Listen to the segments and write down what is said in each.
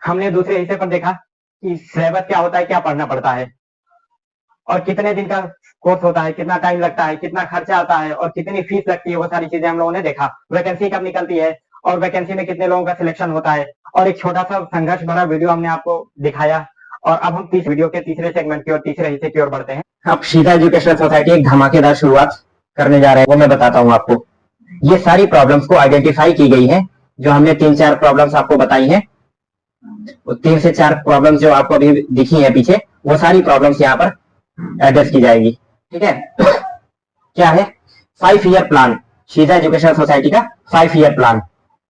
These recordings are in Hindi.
हमने दूसरे हिस्से पर देखा कि सिलेबस क्या होता है, क्या पढ़ना पड़ता है और कितने दिन का कोर्स होता है, कितना टाइम लगता है, कितना खर्चा आता है और कितनी फीस लगती है। वो सारी चीजें हम लोगों ने देखा। वैकेंसी कब निकलती है और वैकेंसी में कितने लोगों का सिलेक्शन होता है और एक छोटा सा संघर्ष भरा वीडियो हमने आपको दिखाया। और अब हम वीडियो के तीसरे सेगमेंट की और तीसरे हिस्से की ओर बढ़ते हैं। अब शीजा एजुकेशनल सोसाइटी एक धमाकेदार शुरुआत करने जा रहे हैं, वो मैं बताता हूँ आपको। ये सारी प्रॉब्लम्स को आइडेंटिफाई की गई है, जो हमने 3-4 प्रॉब्लम्स आपको बताई हैं। 3 से 4 प्रॉब्लम्स जो आपको अभी दिखी है पीछे, वो सारी प्रॉब्लम्स यहाँ पर एड्रेस की जाएगी। ठीक है। क्या है 5 year plan, Sheeza educational society का 5 ईयर प्लान।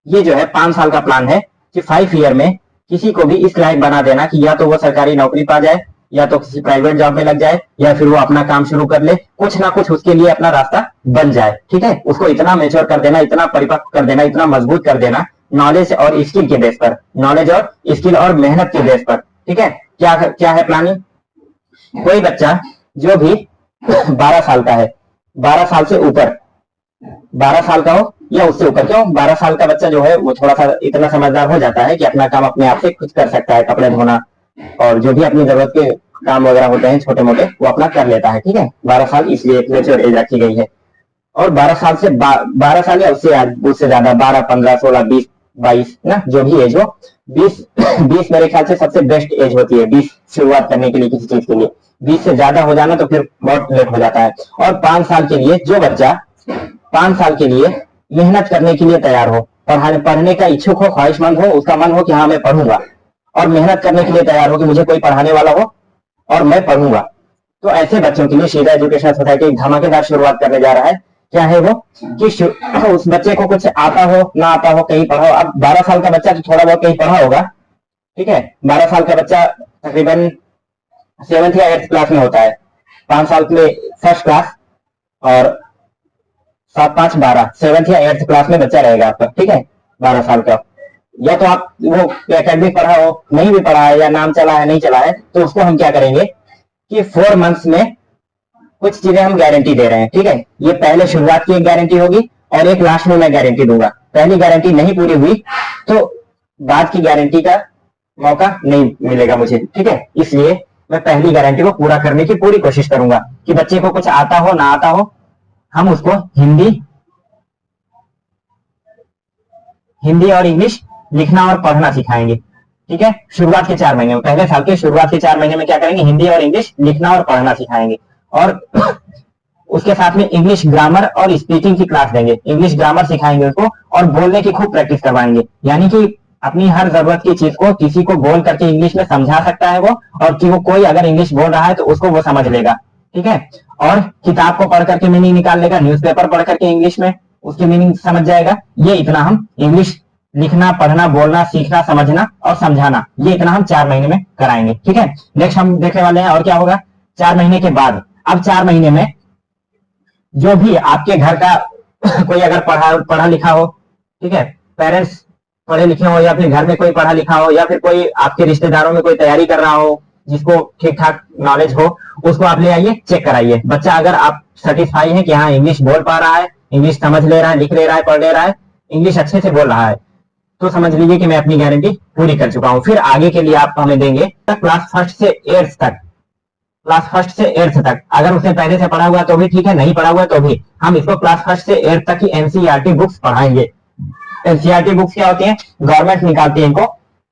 ये जो है 5 साल का प्लान है कि 5 ईयर में किसी को भी इस लायक बना देना कि या तो वो सरकारी नौकरी पा जाए, या तो किसी प्राइवेट जॉब में लग जाए, या फिर वो अपना काम शुरू कर ले, कुछ ना कुछ उसके लिए अपना रास्ता बन जाए। ठीक है। उसको इतना मैच्योर कर देना, इतना परिपक्व कर देना, इतना मजबूत कर देना, नॉलेज और स्किल के बेस पर, नॉलेज और स्किल और मेहनत के बेस पर। ठीक है। क्या है प्लानिंग? कोई बच्चा जो भी 12 साल का है, 12 साल से ऊपर, 12 साल का हो या उससे ऊपर। क्यों? 12 साल का बच्चा जो है वो थोड़ा सा इतना समझदार हो जाता है कि अपना काम अपने आप से खुद कर सकता है, कपड़े धोना और जो भी अपनी जरूरत के काम वगैरह होते हैं छोटे मोटे, वो अपना कर लेता है। ठीक है। 12 साल इसलिए एक मेच्योर एज रखी गई है। और 12 साल से 12 साल या उससे ज्यादा 12, 15, 16, 20, 22 ना, जो भी एज हो, 20 मेरे ख्याल से सबसे बेस्ट एज होती है 20 शुरुआत करने के लिए किसी चीज के लिए। 20 से ज्यादा हो जाना तो फिर बहुत लेट हो जाता है। और 5 साल के लिए जो बच्चा 5 साल के लिए मेहनत करने के लिए तैयार हो, पढ़ने का इच्छुक हो, ख्वाहिशमंद हो, उसका मन हो कि हाँ मैं पढ़ूंगा, और मेहनत करने के लिए तैयार हो कि मुझे कोई पढ़ाने वाला हो और मैं पढ़ूंगा, तो ऐसे बच्चों के लिए शीजा एजुकेशनल सोसाइटी एक धमाकेदार शुरुआत करने जा रहा है। क्या है वो? कि उस बच्चे को कुछ आता हो ना आता हो, कहीं पढ़ा हो। अब 12 साल का बच्चा तो थोड़ा बहुत कहीं पढ़ा होगा। ठीक है। 12 साल का बच्चा तकरीबन 7th या 8th क्लास में होता है। 5 साल में फर्स्ट क्लास और 7, 5, 12 7th या 8th क्लास में बच्चा रहेगा आपका। ठीक है। 12 साल का, या तो आप वो एकेडमिक पढ़ा हो, नहीं भी पढ़ा है, या नाम चला है नहीं चला है, तो उसको हम क्या करेंगे कि 4 मंथ्स में कुछ चीजें हम गारंटी दे रहे हैं। ठीक है। ये पहले शुरुआत की एक गारंटी होगी और एक लास्ट में मैं गारंटी दूंगा। पहली गारंटी नहीं पूरी हुई तो बाद की गारंटी का मौका नहीं मिलेगा मुझे। ठीक है। इसलिए मैं पहली गारंटी को पूरा करने की पूरी कोशिश करूंगा कि बच्चे को कुछ आता हो ना आता हो, हम उसको हिंदी और इंग्लिश लिखना और पढ़ना सिखाएंगे। ठीक है। शुरुआत के 4 महीने में, पहले साल के शुरुआत के 4 महीने में क्या करेंगे? हिंदी और इंग्लिश लिखना और पढ़ना सिखाएंगे। और उसके साथ में इंग्लिश ग्रामर और स्पीकिंग की क्लास देंगे। इंग्लिश ग्रामर सिखाएंगे उसको और बोलने की खूब प्रैक्टिस करवाएंगे, यानी कि अपनी हर जरूरत की चीज को किसी को बोल करके इंग्लिश में समझा सकता है वो, और कि वो कोई अगर इंग्लिश बोल रहा है तो उसको वो समझ लेगा। ठीक है। और किताब को पढ़ करके मीनिंग निकाल लेगा, न्यूज़पेपर पढ़ करके इंग्लिश में उसकी मीनिंग समझ जाएगा। ये इतना हम इंग्लिश लिखना, पढ़ना, बोलना, सीखना, समझना और समझाना, ये इतना हम 4 महीने में कराएंगे। ठीक है। नेक्स्ट हम देखने वाले हैं और क्या होगा 4 महीने के बाद। अब 4 महीने में जो भी आपके घर का कोई अगर पढ़ा लिखा हो, ठीक है, पेरेंट्स पढ़े लिखे हो, या फिर घर में कोई पढ़ा लिखा हो, या फिर कोई आपके रिश्तेदारों में कोई तैयारी कर रहा हो जिसको ठीक ठाक नॉलेज हो, उसको आप ले आइए, चेक कराइए। बच्चा अगर आप सेटिस्फाई है कि हाँ इंग्लिश बोल पा रहा है, इंग्लिश समझ ले रहा है, लिख ले रहा है, पढ़ ले रहा है, इंग्लिश अच्छे से बोल रहा है, तो समझ लीजिए कि मैं अपनी गारंटी पूरी कर चुका हूं। फिर आगे के लिए आप हमें देंगे क्लास 1 से 8th तक। क्लास 1 से 8th तक अगर उसने पहले से पढ़ा हुआ है तो भी ठीक है, नहीं पढ़ा हुआ है तो भी हम इसको क्लास 1 से 8th तक की एनसीईआरटी बुक्स पढ़ाएंगे। एनसीईआरटी बुक्स क्या होती है? गवर्नमेंट निकालती है इनको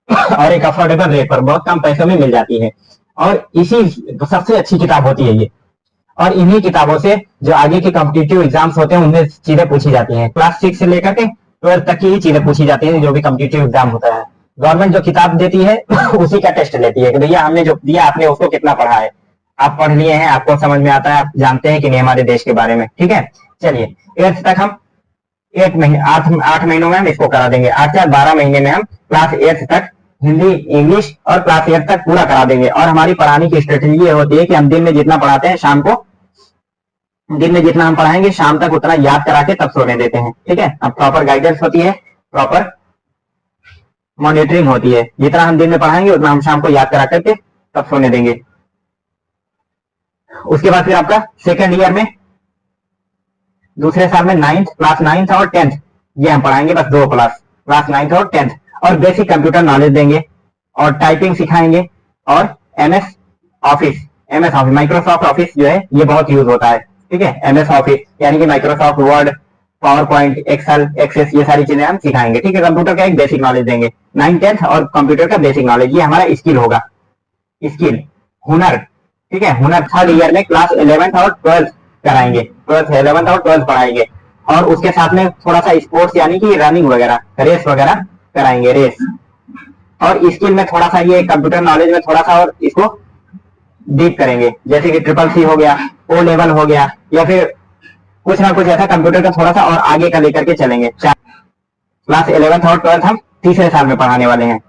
और एक अफोर्डेबल रेट पर बहुत कम पैसों में मिल जाती है, और इसी सबसे अच्छी किताब होती है ये। और इन्हीं किताबों से जो आगे के कॉम्पिटिटिव एग्जाम्स होते हैं उनमें चीजें पूछी जाती हैं। क्लास 6 से लेकर के 12th तक की ही चीजें पूछी जाती हैं, जो भी कॉम्पिटिटिव एग्जाम होता है। गवर्नमेंट जो किताब देती है उसी का टेस्ट लेती है कि भैया हमने जो दिया आपने उसको कितना पढ़ा है, आप पढ़ लिए हैं, आपको समझ में आता है, आप जानते हैं कि नहीं हमारे देश के बारे में। ठीक है। चलिए 8th तक हम 8 महीनों में हम इसको करा देंगे। 8 या 12 महीने में हम क्लास 8th तक हिंदी, इंग्लिश और क्लास 8th तक पूरा करा देंगे। और हमारी पढ़ाने की स्ट्रेटेजी ये होती है कि हम दिन में जितना पढ़ाते हैं, शाम को दिन में जितना हम पढ़ाएंगे शाम तक उतना याद करा के तब सोने देते हैं। ठीक है। अब प्रॉपर गाइडेंस होती है, प्रॉपर मॉनिटरिंग होती है, जितना हम दिन में पढ़ाएंगे उतना हम शाम को याद करा करके तब सोने देंगे। उसके बाद फिर आपका सेकेंड ईयर में, दूसरे साल में 9th, क्लास 9th और 10th ये हम पढ़ाएंगे, बस 2 क्लास 9th और 10th, और बेसिक कंप्यूटर नॉलेज देंगे और टाइपिंग सिखाएंगे, और एमएस ऑफिस माइक्रोसॉफ्ट ऑफिस जो है ये बहुत यूज होता है, ठीक है। एमएस ऑफिस यानी कि Microsoft Word, PowerPoint, Excel, Access, ये सारी चीजें हम सिखाएंगे, ठीक है। कंप्यूटर का एक बेसिक नॉलेज देंगे, 9th 10th और कंप्यूटर का बेसिक नॉलेज, ये हमारा स्किल होगा, स्किल, हुनर, ठीक है। हुनर 3rd ईयर में क्लास 11th और 12th कराएंगे, 12th 11th और 12th पढ़ाएंगे। और उसके साथ में थोड़ा सा स्पोर्ट्स यानी कि रनिंग वगैरह, रेस वगैरह कराएंगे, रेस। और स्किल में थोड़ा सा ये कंप्यूटर नॉलेज में थोड़ा सा और इसको डीप करेंगे, जैसे कि CCC हो गया, O लेवल हो गया, या फिर कुछ ना कुछ ऐसा कंप्यूटर का थोड़ा सा और आगे का लेकर के चलेंगे। क्लास 11th और 12th हम तीसरे साल में पढ़ाने वाले हैं।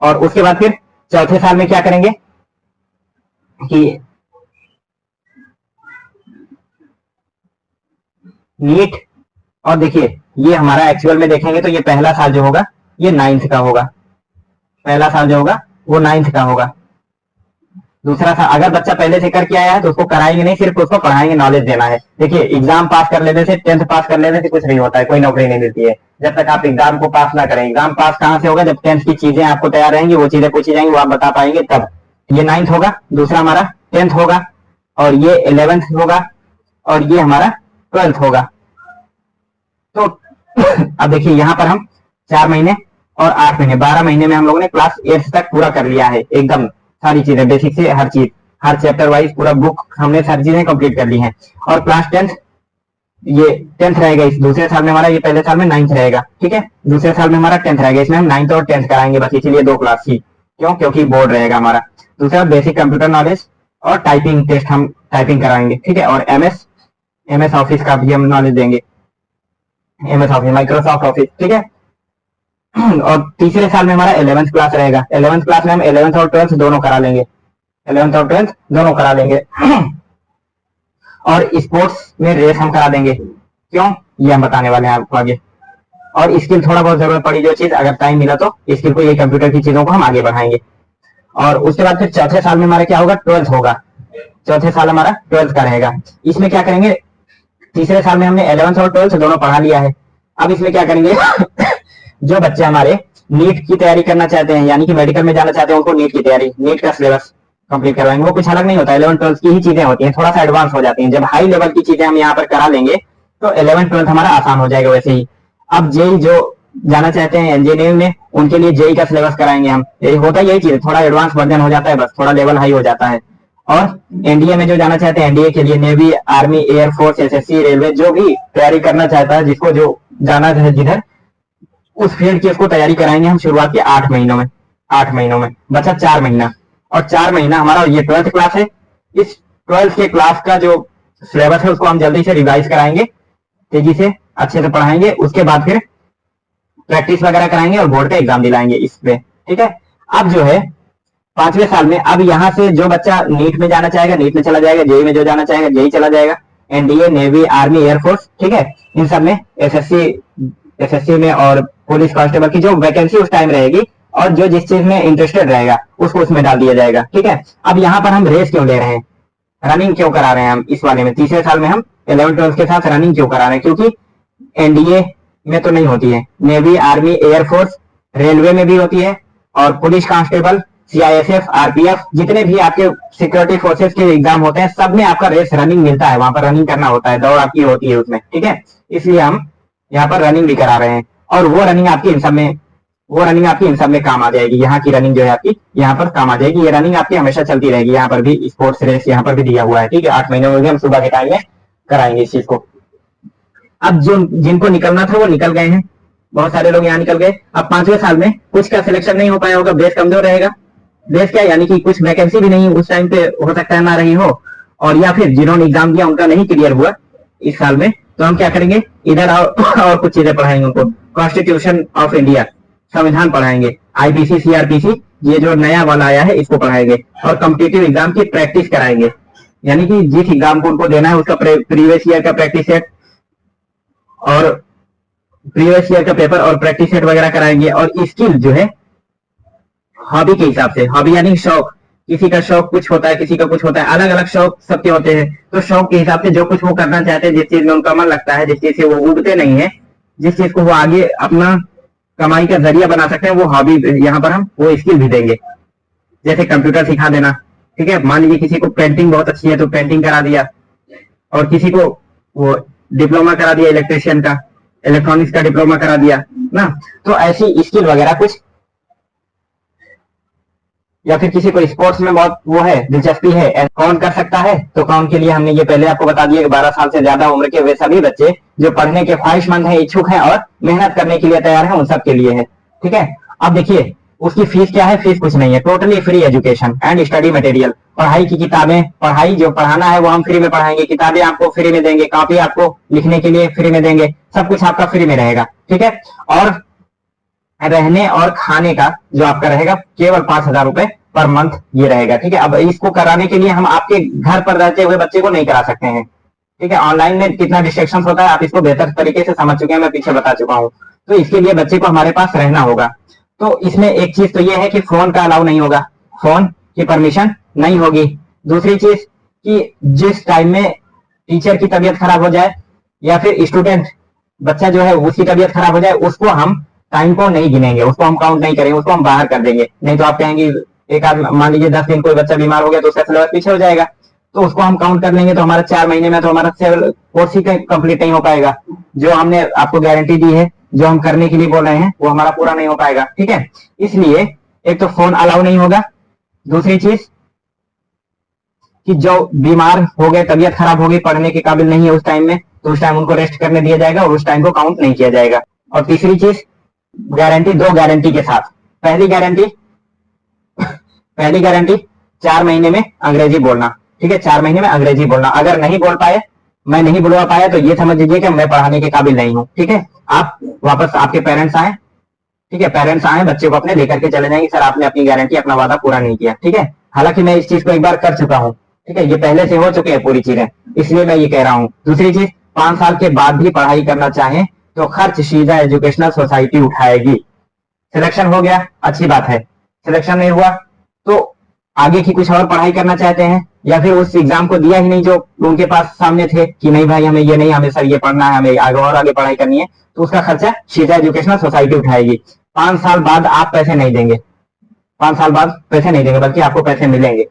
और उसके बाद फिर चौथे साल में क्या करेंगे कि नीट, और देखिए ये हमारा एक्चुअल में देखेंगे तो ये पहला साल जो होगा ये 9th का होगा, पहला साल जो होगा वो 9th का होगा। दूसरा साल अगर बच्चा पहले से करके आया है तो उसको कराएंगे नहीं, सिर्फ उसको पढ़ाएंगे, नॉलेज देना है। देखिए एग्जाम पास कर लेने से, 10th पास कर लेने से कुछ नहीं होता है, कोई नौकरी नहीं मिलती है जब तक आप एग्जाम को पास ना करें। एग्जाम पास कहाँ से होगा, जब 10th की चीजें आपको तैयार रहेंगी, वो चीजें पूछी जाएंगी, वो आप बता पाएंगे तब। ये 9th होगा, दूसरा हमारा 10th होगा, और ये 11th होगा, और ये हमारा 12th होगा। तो अब देखिए यहाँ पर हम 4 महीने और 8 महीने, 12 महीने में हम लोगों ने क्लास 8th तक पूरा कर लिया है, एकदम सारी चीजें बेसिक से हर चीज, हर चैप्टर वाइज पूरा बुक हमने सारी चीजें कंप्लीट कर ली हैं। और क्लास 10th, ये 10th रहेगा इस दूसरे साल में हमारा, ये पहले साल में 9th रहेगा, ठीक है। दूसरे साल में हमारा 10th रहेगा, इसमें हम 9th और 10th कराएंगे बस, इसीलिए 2 क्लास की, क्यों, क्योंकि बोर्ड रहेगा हमारा। दूसरा बेसिक कंप्यूटर नॉलेज और टाइपिंग टेस्ट हम टाइपिंग कराएंगे, ठीक है। और एमएस ऑफिस का भी हम नॉलेज देंगे, एमएस ऑफिस, माइक्रोसॉफ्ट ऑफिस, ठीक है। और तीसरे साल में हमारा 11th क्लास रहेगा, 11th क्लास में हम 11th और 12th दोनों करा लेंगे, 11th और 12th दोनों करा लेंगे। और स्पोर्ट्स में रेस हम करा देंगे, क्यों, ये हम बताने वाले हैं आपको आगे। और स्किल थोड़ा बहुत जरूरत पड़ी जो चीज, अगर टाइम मिला तो स्किल को, ये कंप्यूटर की चीजों को हम आगे बढ़ाएंगे। और उसके बाद फिर चौथे साल में हमारा क्या होगा, 12th होगा, चौथे साल हमारा 12th का रहेगा। इसमें क्या करेंगे, तीसरे साल में हमने 11th और 12th दोनों पढ़ा लिया है, अब इसमें क्या करेंगे जो बच्चे हमारे नीट की तैयारी करना चाहते हैं, यानी कि मेडिकल में जाना चाहते हैं, उनको नीट की तैयारी, नीट का सिलेबस कंप्लीट करवाएंगे। वो कुछ अलग नहीं होता है, 11th 12th की ही चीजें होती हैं, थोड़ा सा एडवांस हो जाती हैं। जब हाई लेवल की चीजें हम यहाँ पर करा लेंगे तो 11th 12th हमारा आसान हो जाएगा वैसे ही। अब जेई जो जाना चाहते हैं इंजीनियरिंग में, उनके लिए जेई का सिलेबस कराएंगे हम, यही होता है, यही चीज, थोड़ा एडवांस वर्जन हो जाता है, बस थोड़ा लेवल हाई हो जाता है। और एनडीए में जो जाना चाहते हैं, एनडीए के लिए navy, army, air force, SSC, railway, जो भी तैयारी करना चाहता है, जिसको जो जाना है जिधर, उस फील्ड की उसको तैयारी कराएंगे हम शुरुआत के 8 महीनों में, 8 महीनों में बचा 4 महीना। और 4 महीना हमारा ये 12th क्लास है, इस 12th के क्लास का जो सिलेबस है उसको हम जल्दी से रिवाइज कराएंगे, तेजी से अच्छे से पढ़ाएंगे। उसके बाद फिर प्रैक्टिस वगैरह कराएंगे और बोर्ड का एग्जाम दिलाएंगे इस पे, ठीक है। अब जो है 5वें साल में, अब यहाँ से जो बच्चा नीट में जाना चाहेगा नीट में चला जाएगा, जेई में जो जाना चाहेगा जेई चला जाएगा, एनडीए, नेवी, आर्मी, एयरफोर्स, ठीक है। इन सब में एसएससी में और पुलिस कांस्टेबल की जो वैकेंसी उस टाइम रहेगी, और जो जिस चीज में इंटरेस्टेड रहेगा उसको उसमें डाल दिया जाएगा, ठीक है। अब यहाँ पर हम रेस क्यों ले रहे हैं, रनिंग क्यों करा रहे हैं हम इस वाले में, तीसरे साल में हम 11th 12th के साथ रनिंग क्यों करा रहे हैं, क्योंकि एनडीए में तो नहीं होती है, नेवी, आर्मी, एयरफोर्स, रेलवे में भी होती है, और पुलिस कांस्टेबल, सीआईएसएफ, आरपीएफ, जितने भी आपके सिक्योरिटी फोर्सेस के एग्जाम होते हैं, सब में आपका रेस रनिंग मिलता है, वहां पर रनिंग करना होता है, दौड़ आपकी होती है उसमें, ठीक है। इसलिए हम यहाँ पर रनिंग भी करा रहे हैं, और वो रनिंग आपकी इन सब में काम आ जाएगी। यहाँ की रनिंग जो है आपकी यहाँ पर काम आ जाएगी, ये रनिंग आपकी हमेशा चलती रहेगी। यहाँ पर भी स्पोर्ट्स रेस यहाँ पर भी दिया हुआ है, ठीक है। 8 महीने में हम सुबह के टाइम में कराएंगे इस चीज को। अब जो जिनको निकलना था वो निकल गए हैं, बहुत सारे लोग यहाँ निकल गए। अब 5वें साल में कुछ का सिलेक्शन नहीं हो पाया होगा, बेस कमजोर रहेगा, बेस क्या, यानी कि कुछ वैकेंसी भी नहीं उस टाइम पे हो सकता है ना रही हो, और या फिर जिन्होंने एग्जाम दिया उनका नहीं क्लियर हुआ इस साल में, तो हम क्या करेंगे, इधर और कुछ चीजें पढ़ाएंगे उनको। कॉन्स्टिट्यूशन ऑफ इंडिया, संविधान पढ़ाएंगे, आईपीसी, सीआरपीसी, ये जो नया वाला आया है इसको पढ़ाएंगे, और कॉम्पिटिटिव एग्जाम की प्रैक्टिस कराएंगे, यानी कि जिस एग्जाम को उनको देना है उसका प्रीवियस ईयर का प्रैक्टिस सेट और प्रीवियस ईयर का पेपर और प्रैक्टिस सेट वगैरह कराएंगे। और स्किल जो है हॉबी के हिसाब से, हॉबी यानी शौक, किसी का शौक कुछ होता है, किसी का कुछ होता है, अलग अलग शौक सबके होते हैं, तो शौक के हिसाब से जो कुछ वो करना चाहते हैं, जिस चीज में उनका मन लगता है, जिस चीज से वो उगते नहीं है, जिस चीज को वो आगे अपना कमाई का जरिया बना सकते हैं, वो हॉबी यहाँ पर हम वो स्किल भी देंगे। जैसे कंप्यूटर सिखा देना, ठीक है। मान लीजिए किसी को पेंटिंग बहुत अच्छी है तो पेंटिंग करा दिया, और किसी को वो डिप्लोमा करा दिया इलेक्ट्रिशियन का, इलेक्ट्रॉनिक्स का डिप्लोमा करा दिया ना। तो ऐसी स्किल वगैरह कुछ, या फिर किसी को स्पोर्ट्स में बहुत वो है, दिलचस्पी है, कौन कर सकता है, तो कौन के लिए हमने ये पहले आपको बता दिया कि 12 साल से ज्यादा उम्र के वे सभी बच्चे जो पढ़ने के ख्वाहिशमंद हैं, इच्छुक हैं और मेहनत करने के लिए तैयार हैं, उन सब के लिए है, ठीक है। अब देखिए उसकी फीस क्या है, फीस कुछ नहीं है, totally free education and study material. पढ़ाई की किताबें, पढ़ाई जो पढ़ाना है वो हम फ्री में पढ़ाएंगे, किताबें आपको फ्री में देंगे, कॉपी आपको लिखने के लिए फ्री में देंगे, सब कुछ आपका फ्री में रहेगा, ठीक है। और रहने और खाने का जो आपका रहेगा केवल 5,000 रुपए पर मंथ ये रहेगा, ठीक है। अब इसको कराने के लिए हम आपके घर पर रहते हुए बच्चे को नहीं करा सकते हैं, ठीक है। ऑनलाइन में कितना डिस्ट्रैक्शन होता है आप इसको बेहतर तरीके से समझ चुके हैं, मैं पीछे बता चुका हूँ। तो इसके लिए बच्चे को हमारे पास रहना होगा। तो इसमें एक चीज तो ये है कि फोन का अलाउ नहीं होगा, फोन की परमिशन नहीं होगी। दूसरी चीज कि जिस टाइम में टीचर की तबीयत खराब हो जाए या फिर स्टूडेंट बच्चा जो है उसकी तबीयत खराब हो जाए, उसको हम टाइम को नहीं गिनेंगे, उसको हम काउंट नहीं करेंगे, उसको हम बाहर कर देंगे। नहीं तो आप कहेंगे एक आध, मान लीजिए 10 दिन कोई बच्चा बीमार हो गया तो उसका सिलेबस पीछे हो जाएगा, तो उसको हम काउंट कर लेंगे, तो हमारा 4 महीने में तो हमारा कोर्स ही कंप्लीट नहीं हो पाएगा। जो हमने आपको गारंटी दी है, जो हम करने के लिए बोल रहे हैं, वो हमारा पूरा नहीं हो पाएगा, ठीक है। इसलिए एक तो फोन अलाउ नहीं होगा, दूसरी चीज कि जो बीमार हो गए, तबीयत खराब हो गई, पढ़ने के काबिल नहीं है उस टाइम में, तो उस टाइम उनको रेस्ट करने दिया जाएगा और उस टाइम को काउंट नहीं किया जाएगा। और तीसरी चीज गारंटी, 2 गारंटी के साथ। पहली गारंटी 4 महीने में अंग्रेजी बोलना, ठीक है। 4 महीने में अंग्रेजी बोलना, अगर नहीं बोल पाए, मैं नहीं बुलवा पाया, तो ये समझ लीजिए कि मैं पढ़ाने के काबिल नहीं हूँ, ठीक है। आप वापस आपके पेरेंट्स आए, ठीक है, पेरेंट्स आए बच्चे को अपने लेकर के चले जाएंगे, सर आपने अपनी गारंटी, अपना वादा पूरा नहीं किया, ठीक है। हालांकि मैं इस चीज को एक बार कर चुका हूँ, ठीक है, ये पहले से हो चुके हैं पूरी चीजें, इसलिए मैं ये कह रहा हूँ। दूसरी चीज, 5 साल के बाद भी पढ़ाई करना चाहें तो खर्च शीजा एजुकेशनल सोसाइटी उठाएगी। सिलेक्शन हो गया, अच्छी बात है। सिलेक्शन नहीं हुआ तो आगे की कुछ और पढ़ाई करना चाहते हैं, या फिर उस एग्जाम को दिया ही नहीं जो उनके पास सामने थे कि नहीं भाई हमें ये नहीं, हमें सर ये पढ़ना है, हमें आगे और आगे पढ़ाई करनी है, तो उसका खर्चा शीजा एजुकेशनल सोसाइटी उठाएगी। 5 साल बाद आप पैसे नहीं देंगे, 5 साल बाद पैसे नहीं देंगे, बल्कि आपको पैसे मिलेंगे,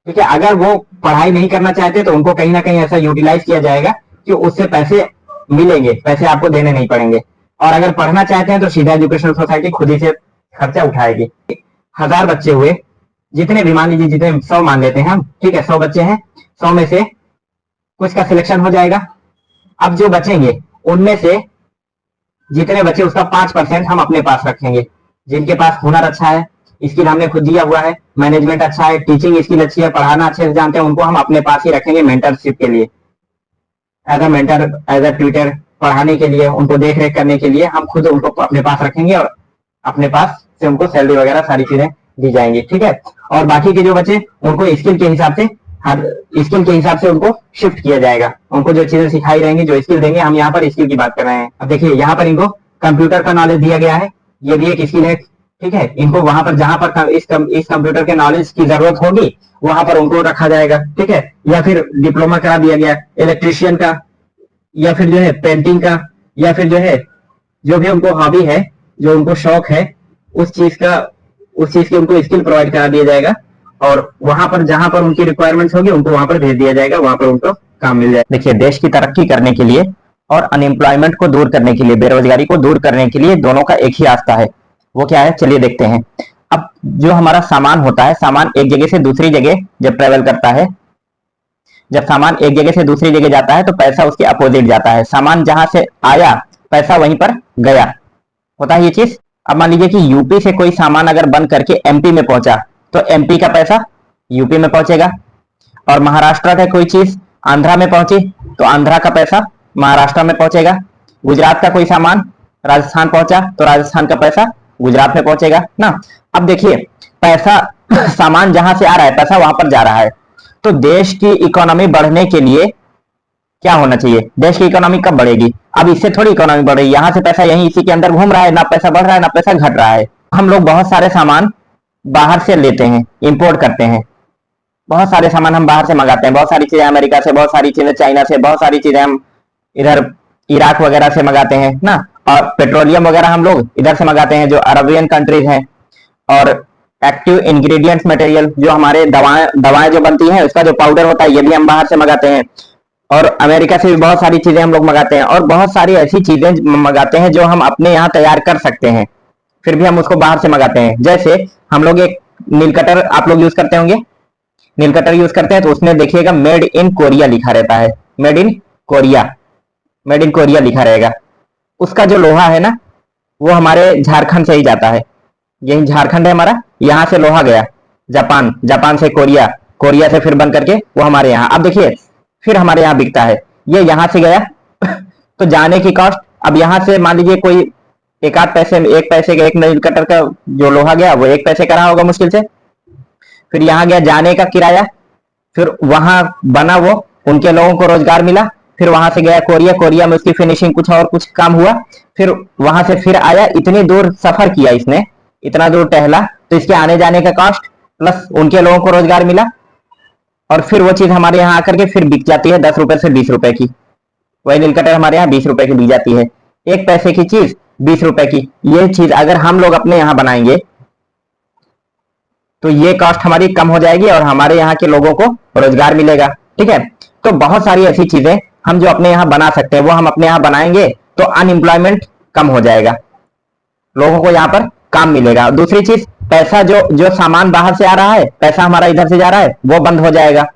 ठीक है। अगर वो पढ़ाई नहीं करना चाहते तो उनको कहीं ना कहीं ऐसा यूटिलाइज किया जाएगा कि उससे पैसे मिलेंगे, पैसे आपको देने नहीं पड़ेंगे। और अगर पढ़ना चाहते हैं तो सीधा एजुकेशनल सोसाइटी खुद ही से खर्चा उठाएगी। 1000 बच्चे हुए, जितने भी मान लीजिए, जितने 100 मान लेते हैं हम, ठीक है, 100 बच्चे हैं, 100 में से कुछ का सिलेक्शन हो जाएगा। अब जो बचेंगे उनमें से जितने बच्चे, उसका 5% हम अपने पास रखेंगे। जिनके पास हुनर अच्छा है, स्किल हमने खुद दिया हुआ है, मैनेजमेंट अच्छा है, टीचिंग स्किल अच्छी है, पढ़ाना अच्छे से जानते हैं, उनको हम अपने पास ही रखेंगे मेंटरशिप के लिए, as a mentor, as a tutor, पढ़ाने के लिए, उनको देख रेख करने के लिए हम खुद उनको अपने पास रखेंगे और अपने पास से उनको सैलरी वगैरह सारी चीजें दी जाएंगी, ठीक है। और बाकी के जो बच्चे, उनको स्किल के हिसाब से, हर स्किल के हिसाब से उनको शिफ्ट किया जाएगा, उनको जो चीजें सिखाई रहेंगी, जो स्किल देंगे, हम यहाँ पर स्किल की बात कर रहे हैं। अब देखिए यहाँ पर इनको कंप्यूटर का नॉलेज दिया गया है, ये भी एक स्किल है, ठीक है। इनको वहां पर जहां पर इस कंप्यूटर के नॉलेज की जरूरत होगी वहां पर उनको रखा जाएगा, ठीक है। या फिर डिप्लोमा करा दिया गया इलेक्ट्रिशियन का, या फिर जो है पेंटिंग का, या फिर जो है जो भी उनको हॉबी है, जो उनको शौक है, उस चीज की उनको स्किल प्रोवाइड करा दिया जाएगा। और वहां पर जहां पर उनकी रिक्वायरमेंट्स होगी उनको वहां पर भेज दिया जाएगा, वहां पर उनको काम मिल जाएगा। देखिए देश की तरक्की करने के लिए और अनएम्प्लॉयमेंट को दूर करने के लिए, बेरोजगारी को दूर करने के लिए दोनों का एक ही रास्ता है। वो क्या है, चलिए देखते हैं। अब जो हमारा सामान होता है, सामान एक जगह से दूसरी जगह जब ट्रेवल करता है, जब सामान एक जगह से दूसरी जगह जाता है तो पैसा उसके अपोजिट जाता है। सामान जहां से आया, पैसा वहीं पर गया, होता है ये चीज। अब मान लीजिए कि यूपी से कोई सामान अगर बन करके एमपी में पहुंचा तो एमपी का पैसा यूपी में पहुंचेगा, और महाराष्ट्र से कोई चीज आंध्रा में पहुंची तो आंध्रा का पैसा महाराष्ट्र में पहुंचेगा। गुजरात का कोई सामान राजस्थान पहुंचा तो राजस्थान का पैसा गुजरात में पहुंचेगा ना। अब देखिए पैसा सामान जहां से आ रहा है, पैसा वहां पर जा रहा है। तो देश की इकोनॉमी बढ़ने के लिए क्या होना चाहिए, देश की इकोनॉमी कब बढ़ेगी, अब इससे थोड़ी इकोनॉमी बढ़ रही है, यहाँ से पैसा यहीं इसी के अंदर घूम रहा है, ना पैसा बढ़ रहा है ना पैसा घट रहा है। हम लोग बहुत सारे सामान बाहर से लेते हैं, इंपोर्ट करते हैं, बहुत सारे सामान हम बाहर से मंगाते हैं, बहुत सारी चीजें अमेरिका से, बहुत सारी चीजें चाइना से, बहुत सारी चीजें हम इधर इराक वगैरह से मंगाते हैं ना। और पेट्रोलियम वगैरह हम लोग इधर से मंगाते हैं, जो अरबियन कंट्रीज हैं। और एक्टिव इंग्रेडिएंट्स मटेरियल, जो हमारे दवाएं जो बनती हैं उसका जो पाउडर होता है, ये भी हम बाहर से मंगाते हैं। और अमेरिका से भी बहुत सारी चीजें हम लोग मंगाते हैं, और बहुत सारी ऐसी चीजें मंगाते हैं जो हम अपने यहाँ तैयार कर सकते हैं, फिर भी हम उसको बाहर से मंगाते हैं। जैसे हम लोग एक नील कटर आप लोग यूज करते होंगे, नील कटर यूज करते हैं तो उसमें देखिएगा मेड इन कोरिया लिखा रहता है, made in Korea, made in Korea लिखा रहेगा। उसका जो लोहा है ना, वो हमारे झारखंड से ही जाता है, यही झारखंड है हमारा, यहाँ से लोहा गया जापान, जापान से कोरिया, कोरिया से फिर बन करके वो हमारे यहाँ, अब देखिए फिर हमारे यहाँ बिकता है। ये यहाँ से गया तो जाने की कॉस्ट, अब यहाँ से मान लीजिए कोई एक आध पैसे, एक पैसे का एक नील कटर का जो लोहा गया वो 1 पैसे का रहा होगा मुश्किल से, फिर यहाँ गया जाने का किराया, फिर वहां बना वो, उनके लोगों को रोजगार मिला, फिर वहां से गया कोरिया, कोरिया में उसकी फिनिशिंग कुछ और कुछ काम हुआ, फिर वहां से फिर आया, इतनी दूर सफर किया इसने, इतना दूर टहला, तो इसके आने जाने का कॉस्ट प्लस उनके लोगों को रोजगार मिला, और फिर वो चीज हमारे यहाँ आकर के फिर बिक जाती है 10 रुपए से 20 रुपए की। वही नील कटर हमारे यहाँ 20 रुपए की बिक जाती है, 1 पैसे की चीज 20 रुपए की। ये चीज अगर हम लोग अपने यहाँ बनाएंगे तो ये कॉस्ट हमारी कम हो जाएगी और हमारे यहाँ के लोगों को रोजगार मिलेगा। ठीक है, तो बहुत सारी ऐसी चीजें हम जो अपने यहाँ बना सकते हैं वो हम अपने यहाँ बनाएंगे तो अनएम्प्लॉयमेंट कम हो जाएगा, लोगों को यहाँ पर काम मिलेगा। दूसरी चीज, पैसा जो सामान बाहर से आ रहा है, पैसा हमारा इधर से जा रहा है, वो बंद हो जाएगा।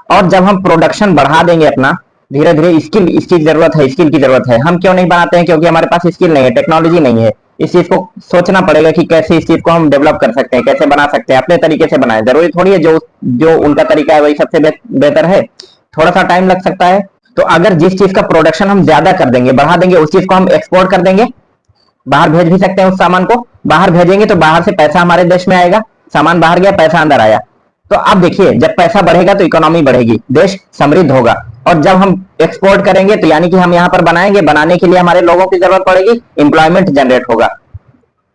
और जब हम प्रोडक्शन बढ़ा देंगे अपना धीरे धीरे, स्किल, इसकी जरूरत है, स्किल की जरूरत है। हम क्यों नहीं बनाते हैं? क्योंकि हमारे पास स्किल नहीं है, टेक्नोलॉजी नहीं है। इस चीज को सोचना पड़ेगा कि कैसे इस चीज को हम डेवलप कर सकते हैं, कैसे बना सकते हैं, अपने तरीके से बनाए। जरूरी थोड़ी है जो जो उनका तरीका है वही सबसे बेहतर है, थोड़ा सा टाइम लग सकता है। तो अगर जिस चीज का प्रोडक्शन हम ज्यादा कर देंगे, बढ़ा देंगे, उस चीज को हम एक्सपोर्ट कर देंगे, बाहर भेज भी सकते हैं। उस सामान को बाहर भेजेंगे तो बाहर से पैसा हमारे देश में आएगा, सामान बाहर गया, पैसा अंदर आया। तो अब देखिए, जब पैसा बढ़ेगा तो इकोनॉमी बढ़ेगी, देश समृद्ध होगा। और जब हम एक्सपोर्ट करेंगे तो यानी कि हम यहाँ पर बनाएंगे, बनाने के लिए हमारे लोगों की जरूरत पड़ेगी, एम्प्लॉयमेंट जनरेट होगा।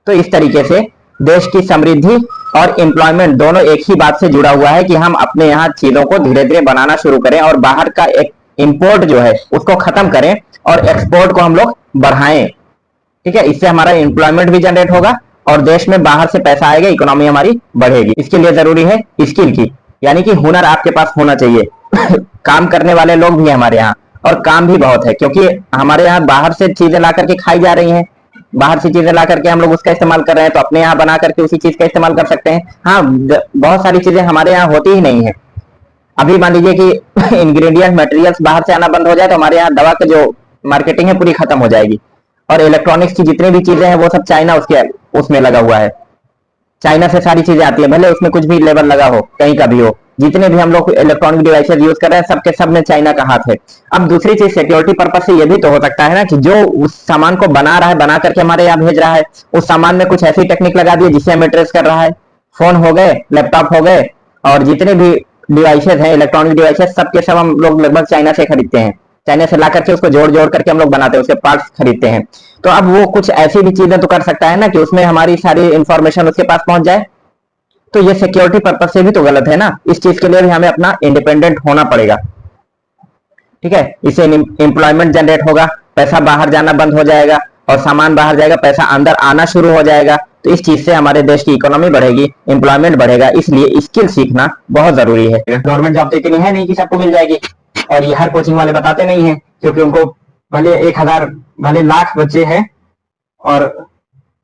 तो इस तरीके से देश की समृद्धि और एम्प्लॉयमेंट दोनों एक ही बात से जुड़ा हुआ है कि हम अपने यहाँ चीजों को धीरे धीरे बनाना शुरू करें और बाहर का एक इंपोर्ट जो है उसको खत्म करें और एक्सपोर्ट को हम लोग बढ़ाएं। ठीक है, इससे हमारा एम्प्लॉयमेंट भी जनरेट होगा और देश में बाहर से पैसा आएगा, इकोनॉमी हमारी बढ़ेगी। इसके लिए जरूरी है स्किल की, यानी कि हुनर आपके पास होना चाहिए। काम करने वाले लोग भी हैं हमारे यहाँ, और काम भी बहुत है, क्योंकि हमारे यहाँ बाहर से चीजें ला करके खाई जा रही हैं, बाहर से चीजें ला करके हम लोग उसका इस्तेमाल कर रहे हैं, तो अपने यहाँ बना करके उसी चीज का इस्तेमाल कर सकते हैं। हाँ, बहुत सारी चीजें हमारे यहाँ होती ही नहीं है। अभी मान लीजिए कि इंग्रेडिएंट मटेरियल्स बाहर से आना बंद हो जाए तो हमारे यहाँ दवा की जो मार्केटिंग है पूरी खत्म हो जाएगी। और इलेक्ट्रॉनिक्स की जितनी भी चीजें हैं वो सब चाइना उसमें लगा हुआ है, चाइना से सारी चीजें आती है, भले उसमें कुछ भी लेबल लगा हो, कहीं का भी हो। जितने भी हम लोग इलेक्ट्रॉनिक डिवाइसेस यूज कर रहे हैं सबके सब में चाइना का हाथ है। अब दूसरी चीज, सिक्योरिटी पर्पज से ये भी तो हो सकता है ना कि जो उस सामान को बना रहा है, बना करके हमारे यहाँ भेज रहा है, उस सामान में कुछ ऐसी टेक्निक लगा दी जिससे हमें ट्रेस कर रहा है। फोन हो गए, लैपटॉप हो गए, और जितने भी डिवाइसेस हैं, इलेक्ट्रॉनिक डिवाइसेस, सबके सब हम लोग लगभग चाइना से खरीदते हैं। चाइना से ला करके उसको जोड़ जोड़ करके हम लोग बनाते हैं, उसके पार्ट्स खरीदते हैं। तो अब वो कुछ ऐसी भी चीजें तो कर सकता है ना कि उसमें हमारी सारी इंफॉर्मेशन उसके पास पहुंच जाए। तो ये सिक्योरिटी पर्पज से भी तो गलत है ना। इस चीज के लिए भी हमें अपना इंडिपेंडेंट होना पड़ेगा। ठीक है, इससे एम्प्लॉयमेंट जनरेट होगा, पैसा बाहर जाना बंद हो जाएगा और सामान बाहर जाएगा, पैसा अंदर आना शुरू हो जाएगा। तो इस चीज से हमारे देश की इकोनॉमी बढ़ेगी, एम्प्लॉयमेंट बढ़ेगा। इसलिए स्किल सीखना बहुत जरूरी है। गवर्नमेंट जॉब तो इतनी है नहीं कि सबको मिल जाएगी, और ये हर कोचिंग वाले बताते नहीं है, क्योंकि उनको भले 1000 भले लाख बच्चे हैं और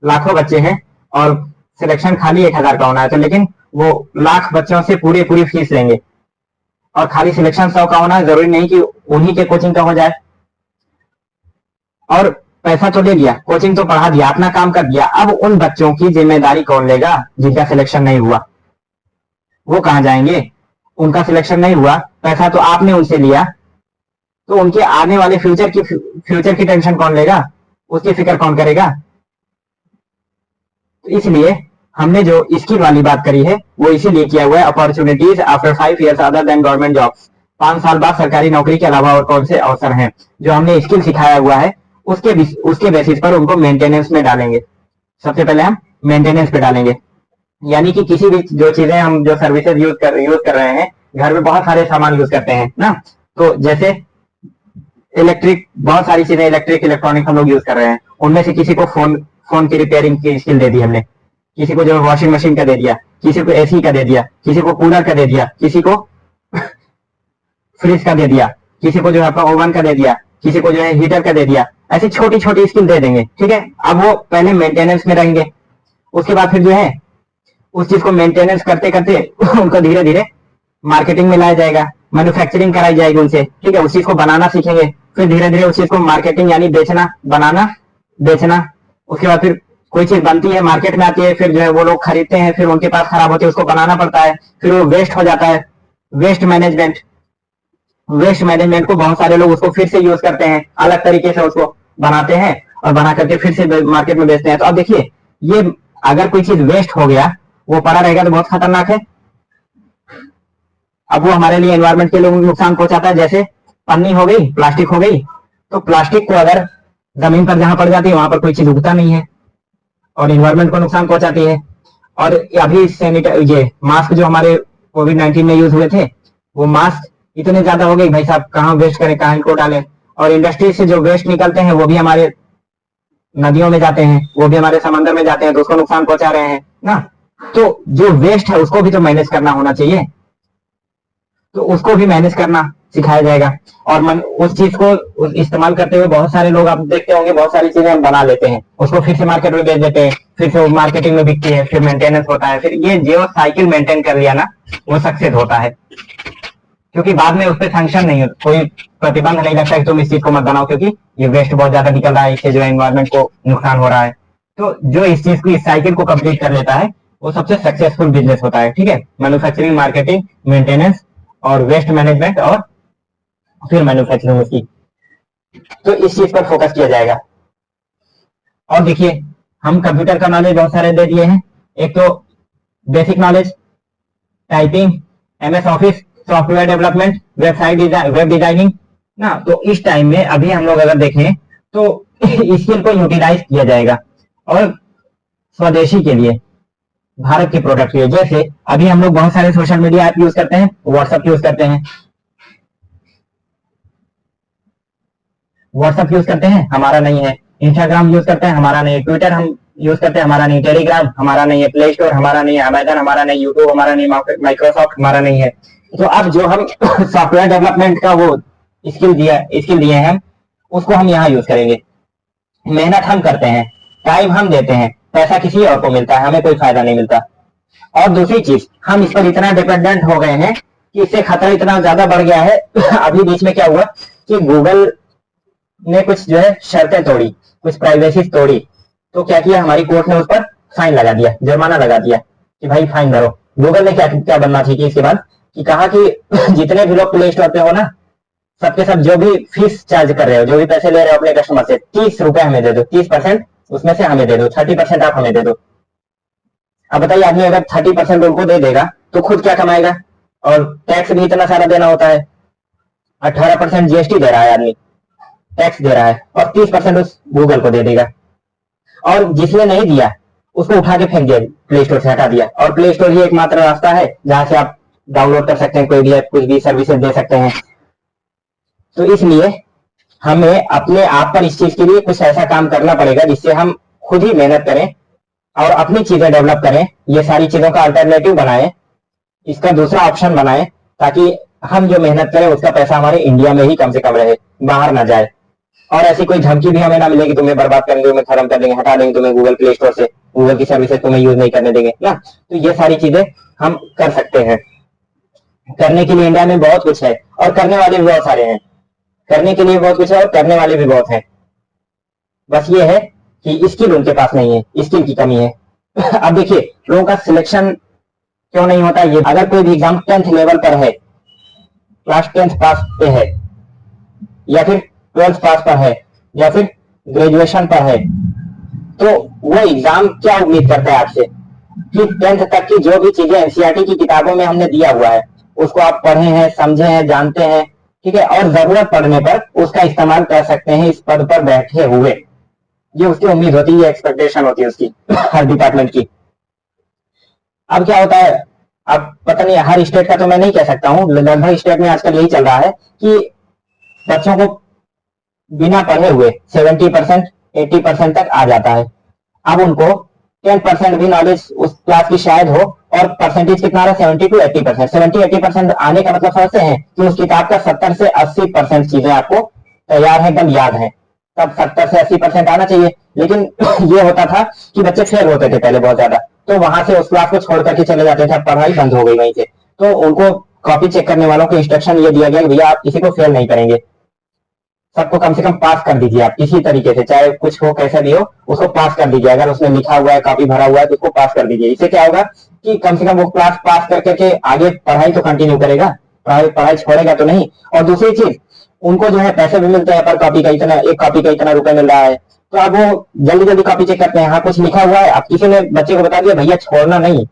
लाखों बच्चे हैं और सिलेक्शन खाली 1000 का होना है, तो लेकिन वो लाख बच्चों से पूरी फीस लेंगे और खाली सिलेक्शन 100 का होना है, जरूरी नहीं कि उन्हीं के कोचिंग का हो जाए। और पैसा तो ले लिया, कोचिंग तो पढ़ा दिया, अपना काम कर दिया, अब उन बच्चों की जिम्मेदारी कौन लेगा जिनका सिलेक्शन नहीं हुआ? वो कहां जाएंगे? उनका सिलेक्शन नहीं हुआ, पैसा तो आपने उनसे लिया, तो उनके आने वाले फ्यूचर की टेंशन कौन लेगा? उसकी फिक्र कौन करेगा? तो इसलिए हमने जो स्किल वाली बात करी है वो इसीलिए किया हुआ है, opportunities after 5 years other than government jobs. 5 साल बाद सरकारी नौकरी के अलावा और कौन से अवसर हैं? जो हमने स्किल सिखाया हुआ है उसके बेसिस पर उनको मेंटेनेंस में डालेंगे। सबसे पहले हम मेंटेनेंस पे डालेंगे, यानी कि किसी भी जो चीजें हम जो सर्विसेज यूज कर रहे हैं, घर में बहुत सारे सामान यूज करते हैं ना, तो जैसे इलेक्ट्रिक, बहुत सारी चीजें इलेक्ट्रिक इलेक्ट्रॉनिक हम लोग यूज कर रहे हैं। उनमें से किसी को फोन की रिपेयरिंग की स्किल दे दी हमने, किसी को जो वॉशिंग मशीन का दे दिया, किसी को एसी का दे दिया, किसी को कूलर का दे दिया, किसी को फ्रिज का दे दिया, किसी को जो है आपका ओवन का दे दिया, किसी को जो है हीटर का दे दिया। ऐसी छोटी छोटी स्किल दे देंगे, ठीक है। अब वो पहले मेंटेनेंस में रहेंगे, उसके बाद फिर जो है उस चीज को मेंटेनेंस करते करते उनको धीरे धीरे मार्केटिंग में लाया जाएगा, मैन्युफैक्चरिंग कराई जाएगी उनसे, ठीक है। उस चीज को बनाना सीखेंगे, फिर धीरे धीरे उस चीज को मार्केटिंग यानी बेचना, बनाना, बेचना। उसके बाद फिर कोई चीज बनती है, मार्केट में आती है, फिर जो है वो लोग खरीदते हैं, फिर उनके पास खराब होती है, उसको बनाना पड़ता है, फिर वो वेस्ट हो जाता है। वेस्ट मैनेजमेंट, वेस्ट मैनेजमेंट को बहुत सारे लोग उसको फिर से यूज करते हैं, अलग तरीके से उसको बनाते हैं और बना करके फिर से मार्केट में बेचते हैं। तो अब देखिए, ये अगर कोई चीज वेस्ट हो गया, वो पड़ा रहेगा तो बहुत खतरनाक है। अब वो हमारे लिए एनवायरमेंट के लिए नुकसान पहुंचाता है। जैसे पन्नी हो गई, प्लास्टिक हो गई, तो प्लास्टिक को अगर जमीन पर जहां पड़ जाती है वहां पर कोई चीज उगता नहीं है और एनवायरमेंट को नुकसान पहुंचाती है। और अभी ये मास्क जो हमारे कोविड-19 में यूज हुए थे, वो मास्क इतने ज्यादा हो गए, भाई साहब कहाँ वेस्ट करें, कहाँ इनको डालें। और इंडस्ट्री से जो वेस्ट निकलते हैं वो भी हमारे नदियों में जाते हैं, वो भी हमारे समंदर में जाते हैं, तो उसको नुकसान पहुंचा रहे हैं ना। तो जो वेस्ट है उसको भी तो मैनेज करना होना चाहिए, तो उसको भी मैनेज करना सिखाया जाएगा। और उस चीज को इस्तेमाल करते हुए बहुत सारे लोग आप देखते होंगे, बहुत सारी चीजें हम बना लेते हैं, उसको फिर से मार्केट में बेच देते हैं, फिर से मार्केटिंग में बिकती है, फिर मेंटेनेंस होता है, फिर ये जो साइकिल मेंटेन कर लिया ना, वो सक्सेस होता है। क्योंकि बाद में उस पर सैंक्शन नहीं, कोई प्रतिबंध नहीं लगता कि तुम इस चीज को मत बनाओ, क्योंकि ये वेस्ट बहुत ज्यादा निकल रहा है, इससे जो है एनवायरमेंट को नुकसान हो रहा है। तो जो इस चीज की, इस साइकिल को कंप्लीट कर लेता है, वो सबसे सक्सेसफुल बिजनेस होता है, ठीक है। मैन्युफैक्चरिंग, मार्केटिंग, मेंटेनेंस और वेस्ट मैनेजमेंट और फिर मैन्युफैक्चरिंग उसकी। तो इस चीज पर फोकस किया जाएगा। और देखिए, हम कंप्यूटर का नॉलेज बहुत सारे दे दिए हैं। एक तो basic knowledge, typing, MS office, software development, website design, web designing ना। तो इस टाइम में अभी हम लोग अगर देखें तो स्किल को यूटिलाइज किया जाएगा और स्वदेशी के लिए, भारत के प्रोडक्ट के लिए। जैसे अभी हम लोग बहुत सारे सोशल मीडिया ऐप यूज करते हैं, व्हाट्सएप यूज करते हैं, व्हाट्सएप यूज करते हैं, हमारा नहीं है। इंस्टाग्राम यूज करते हैं, हमारा नहीं है। ट्विटर हम यूज करते हैं, हमारा नहीं। टेलीग्राम हमारा नहीं है। प्ले स्टोर हमारा नहीं है। अमेजन हमारा नहीं। यूट्यूब हमारा नहीं। माइक्रोसॉफ्ट हमारा नहीं है। तो अब जो हम सॉफ्टवेयर डेवलपमेंट का वो स्किल दिए हैं, उसको हम यहाँ यूज करेंगे। मेहनत हम करते हैं, टाइम हम देते हैं, पैसा किसी और को मिलता है, हमें कोई फायदा नहीं मिलता। और दूसरी चीज, हम इस पर इतना डिपेंडेंट हो गए हैं कि इससे खतरा इतना ज्यादा बढ़ गया है। अभी बीच में क्या हुआ कि गूगल ने कुछ जो है शर्तें तोड़ी, कुछ प्राइवेसी तोड़ी, तो क्या किया, हमारी कोर्ट ने उस पर फाइन लगा दिया, जुर्माना लगा दिया कि भाई फाइन भरो। गूगल ने क्या क्या बनना चाहिए इसके बाद कि कहा कि जितने भी लोग प्ले स्टोर पे हो ना, सबके सब जो भी फीस चार्ज कर रहे हो, जो भी पैसे ले रहे हो अपने कस्टमर से, 30 रुपए हमें दे दो, 30% उसमें से हमें दे दो, 30% आप हमें दे दो। अब बताइए, आदमी अगर 30% उनको दे देगा तो खुद क्या कमाएगा, और टैक्स भी इतना सारा देना होता है। 18% जीएसटी दे रहा है आदमी, टैक्स दे रहा है, और 30% उस गूगल को दे देगा। और जिसने नहीं दिया उसको उठा के फेंक दिया, प्ले स्टोर से हटा दिया। और प्ले स्टोर ही एकमात्र रास्ता है जहां से आप डाउनलोड कर सकते हैं, कोई भी कुछ भी सर्विसेज दे सकते हैं। तो इसलिए हमें अपने आप पर इस चीज के लिए कुछ ऐसा काम करना पड़ेगा जिससे हम खुद ही मेहनत करें और अपनी चीजें डेवलप करें, ये सारी चीजों का अल्टरनेटिव बनाएं, इसका दूसरा ऑप्शन बनाएं, ताकि हम जो मेहनत करें उसका पैसा हमारे इंडिया में ही कम से कम रहे, बाहर ना जाए। और ऐसी कोई धमकी भी हमें ना मिले कि तुम्हें बर्बाद कर देंगे, तुम्हें खत्म कर देंगे, हटा देंगे तुम्हें गूगल प्ले स्टोर से, गूगल की सर्विसेज तुम्हें यूज नहीं करने देंगे ना। तो ये सारी चीजें हम कर सकते हैं। करने के लिए इंडिया में बहुत कुछ है और करने वाले भी बहुत सारे हैं। करने के लिए बहुत कुछ है और करने वाले भी बहुत हैं। बस ये है कि स्किल उनके पास नहीं है, स्किल की कमी है। अब देखिए, लोगों का सिलेक्शन क्यों नहीं होता ये, अगर कोई भी एग्जाम 10th लेवल पर है, क्लास 10th पास पे है, या फिर 12th पास पर है, या फिर ग्रेजुएशन पर है, तो वो एग्जाम क्या उम्मीद करता है आपसे कि 10th तक की जो भी चीजें एनसीईआरटी की किताबों में हमने दिया हुआ है उसको आप पढ़े हैं, समझे हैं, जानते हैं, ठीक है, और जरूरत पड़ने पर उसका इस्तेमाल कर सकते हैं इस पद पर बैठे हुए। ये उसकी उम्मीद होती है, एक्सपेक्टेशन होती है उसकी हर डिपार्टमेंट की। अब क्या होता है, अब पता नहीं हर स्टेट का तो मैं नहीं कह सकता हूँ, लगभग स्टेट में आजकल यही चल रहा है कि बच्चों को बिना पढ़े हुए 70% 80% तक आ जाता है। अब उनको 10% भी नॉलेज उस क्लास की शायद हो, और परसेंटेज कितना आ रहा है 70 to 80%। 70-80% आने का मतलब समझते हैं कि उस किताब का 70 से 80% चीजें आपको तैयार है, एकदम याद है, तब 70 से 80% आना चाहिए। लेकिन ये होता था कि बच्चे फेल होते थे पहले बहुत ज्यादा, तो वहां से उस क्लास को छोड़ करके चले जाते थे, पढ़ाई बंद हो गई वहीं से। तो उनको कॉपी चेक करने वालों को इंस्ट्रक्शन ये दिया गया कि भैया आप किसी को फेल नहीं करेंगे, सबको कम से कम पास कर दीजिए आप किसी तरीके से, चाहे कुछ हो कैसा भी हो, उसको पास कर दीजिए। अगर उसने लिखा हुआ है, कॉपी भरा हुआ है, तो उसको पास कर दीजिए। इससे क्या होगा कि कम से कम वो क्लास पास कर करके आगे पढ़ाई तो कंटिन्यू करेगा, पढ़ाई पढ़ाई छोड़ेगा तो नहीं। और दूसरी चीज, उनको जो है पैसे भी मिलते हैं, पर कॉपी का इतना, एक कॉपी का इतना रुपए मिल रहा है, तो अब वो जल्दी जल्दी कॉपी चेक करते हैं। हाँ कुछ लिखा हुआ है, अब किसी ने बच्चे को बता दिया भैया छोड़ना नहीं,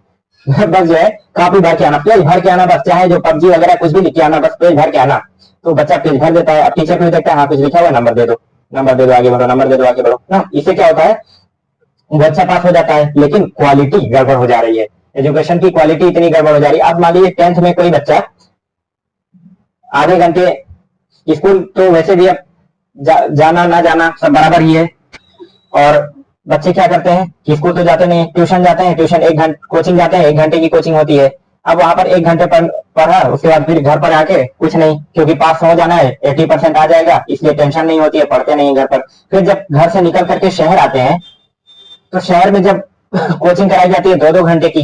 बस जो है कॉपी भर के आना, पेज भर के आना, बस चाहे जो पबजी वगैरह कुछ भी लिख के आना, बस पेज भर के आना। तो बच्चा पेज भर देता है। अब टीचर भी देखता है, हाँ कुछ लिखा हुआ, नंबर दे दो, नंबर दे दो, आगे बढ़ो, नंबर दे दो, आगे बढ़ो ना। इससे क्या होता है, बच्चा पास हो जाता है, लेकिन क्वालिटी गड़बड़ हो जा रही है, एजुकेशन की क्वालिटी इतनी गड़बड़ हो जा रही है। अब मान लीजिए 10th में कोई बच्चा आधे घंटे, स्कूल तो वैसे भी अब जाना ना जाना सब बराबर ही है, और बच्चे क्या करते हैं कि स्कूल तो जाते नहीं, ट्यूशन जाते हैं, ट्यूशन 1 घंटे, कोचिंग जाते हैं, 1 घंटे की कोचिंग होती है। अब वहां पर 1 घंटे पढ़ा, उसके बाद फिर घर पर आके कुछ नहीं, क्योंकि पास हो जाना है, 80% आ जाएगा, इसलिए टेंशन नहीं होती है, पढ़ते नहीं घर पर। फिर जब घर से निकल करके शहर आते हैं, तो शहर में जब कोचिंग कराई जाती है 2-2 घंटे की,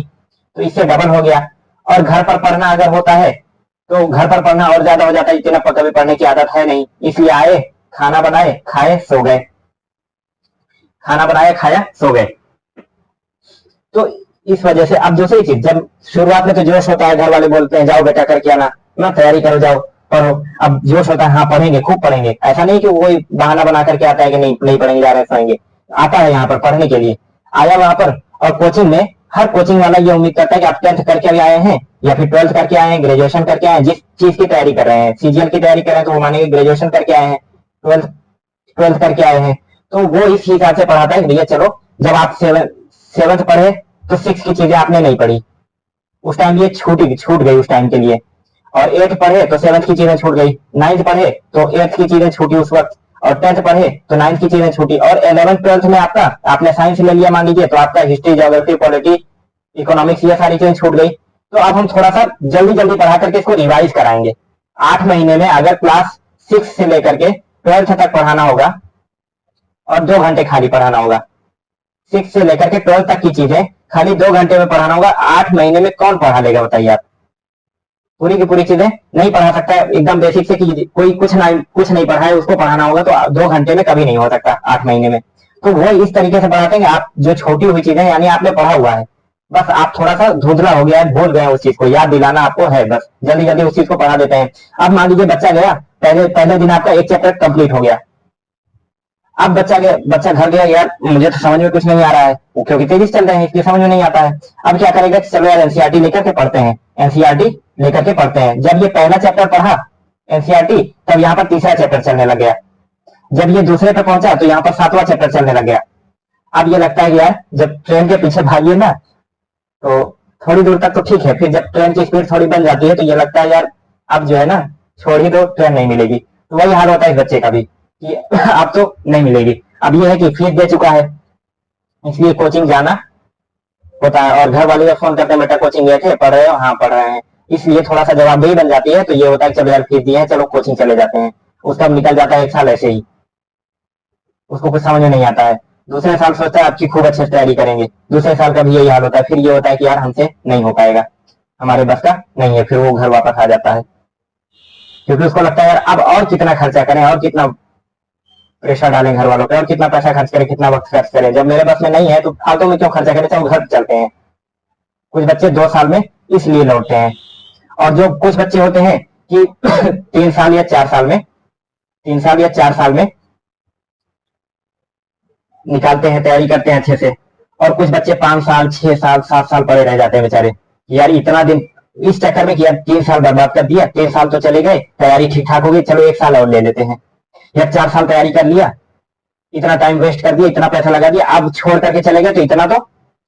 तो इससे डबल हो गया। और घर पर पढ़ना अगर होता है, तो घर पर पढ़ना और ज्यादा हो जाता है, इतना कभी पढ़ने की आदत है नहीं, इसलिए आए, खाना बनाए, खाए, सो गए, खाना बनाया, खाया, सो गए। तो इस वजह से अब दूसरी चीज, जब शुरुआत में तो जोश होता है, घर वाले बोलते हैं जाओ बेटा करके आना ना, तैयारी करो, जाओ पढ़ो। अब जोश होता है, हाँ पढ़ेंगे, खूब पढ़ेंगे, ऐसा नहीं कि कोई बहाना बना करके आता है कि नहीं नहीं पढ़ेंगे, जा रहे हैं सोएंगे, आता है यहाँ पर पढ़ने के लिए, आया वहां पर। और कोचिंग में हर कोचिंग वाला ये उम्मीद करता है कि आप 10th करके भी आए हैं, या फिर 12th करके आए हैं, ग्रेजुएशन करके आए हैं, जिस चीज की तैयारी कर रहे हैं, सीजीएल की तैयारी कर रहे हैं, तो वो मानेंगे ग्रेजुएशन करके आए हैं, 12th करके आए हैं। तो वो इस हिसाब से पढ़ाता है कि भैया चलो, जब आप 7th पढ़े तो 6 की चीजें आपने नहीं पढ़ी, उस टाइम ये छूट गई उस टाइम के लिए। और 8th पढ़े तो 7th की चीजें छूट गई, 9th पढ़े तो 8th की चीजें छूटी उस वक्त, और 10th पढ़े तो 9th की चीजें छूटी। और 11th-12th में आपका, आपने साइंस ले लिया मान लीजिए, तो आपका हिस्ट्री, ज्योग्राफी, पॉलिटी, इकोनॉमिक्स, ये सारी चीजें छूट गई। तो अब हम थोड़ा सा जल्दी जल्दी पढ़ा करके इसको रिवाइज कराएंगे। 8 महीने में अगर क्लास 6 से लेकर के 12th तक पढ़ाना होगा, और 2 घंटे खाली पढ़ाना होगा, 6 से लेकर के 12th तक की चीजें खाली 2 घंटे में पढ़ाना होगा, 8 महीने में कौन पढ़ा लेगा बताइए आप? पूरी की पूरी चीजें नहीं पढ़ा सकता है, एकदम बेसिक से कि कोई कुछ नहीं पढ़ा है उसको पढ़ाना होगा, तो 2 घंटे में कभी नहीं हो सकता 8 महीने में। तो वो इस तरीके से पढ़ाते हैं, आप जो छोटी हुई चीजें, यानी आपने पढ़ा हुआ है, बस आप थोड़ा सा धुंधला हो गया है, भूल गए उस चीज को, याद दिलाना आपको है, बस जल्दी जल्दी उस चीज को पढ़ा देते हैं। अब मान लीजिए बच्चा गया, पहले दिन आपका एक चैप्टर कंप्लीट हो गया। अब बच्चा घर गया, यार मुझे तो समझ में कुछ नहीं आ रहा है, क्योंकि तेजी से चल रहे हैं इसलिए समझ में नहीं आता है। अब क्या करेगा, चलो यार एनसीईआरटी लेकर के पढ़ते हैं, एनसीईआरटी लेकर के पढ़ते हैं। जब ये पहला चैप्टर पढ़ा एनसीईआरटी, तब यहाँ पर तीसरा चैप्टर चलने लग गया। जब ये दूसरे पे पहुंचा तो यहाँ पर 7वां चैप्टर चलने लग गया। अब ये लगता है कि यार जब ट्रेन के पीछे भागिए ना, तो थोड़ी दूर तक तो ठीक है, फिर जब ट्रेन की स्पीड थोड़ी बन जाती है, तो ये लगता है यार अब जो है ना, छोड़ ही दो, ट्रेन नहीं मिलेगी। तो वही हाल होता है इस बच्चे का भी, कि अब तो नहीं मिलेगी। अब ये है कि फीस दे चुका है, इसलिए कोचिंग जाना होता है, और घर वाले जब फोन करते हैं बेटा कोचिंग गए थे, पढ़ रहे हो, हाँ पढ़ रहे हैं, इसलिए थोड़ा सा जवाबदेही बन जाती है। तो ये होता है चलो यार फीस दिए हैं, चलो कोचिंग चले जाते हैं। उसका निकल जाता है 1 साल ऐसे ही, उसको कुछ समझ में नहीं आता है। दूसरे साल सोचता है आपकी खूब अच्छे से तैयारी करेंगे, दूसरे साल का भी यही हाल होता है। फिर ये होता है कि यार हमसे नहीं हो पाएगा, हमारे बस का नहीं है, फिर वो घर वापस आ जाता है, क्योंकि उसको लगता है यार अब और कितना खर्चा करें, और कितना प्रेशर डालें घर वालों पे, और कितना पैसा खर्च करें, कितना वक्त खर्च करें, जब मेरे बस में नहीं है तो फालतू में क्यों खर्चा करें, चलो घर चलते हैं। कुछ बच्चे 2 साल में इसलिए लौटते हैं, और जो कुछ बच्चे होते हैं कि 3 साल या 4 साल में, 3 साल या 4 साल में निकालते हैं, तैयारी करते हैं अच्छे से। और कुछ बच्चे 5 साल, 6 साल, 7 साल पड़े रह जाते हैं बेचारे, यार इतना दिन इस चक्कर में किया, 3 साल बर्बाद कर दिया, 3 साल तो चले गए, तैयारी ठीक ठाक हो गई, चलो 1 साल और ले लेते हैं। या 4 साल तैयारी कर लिया, इतना टाइम वेस्ट कर दिया, इतना पैसा लगा दिया, अब छोड़ करके चले गए तो इतना तो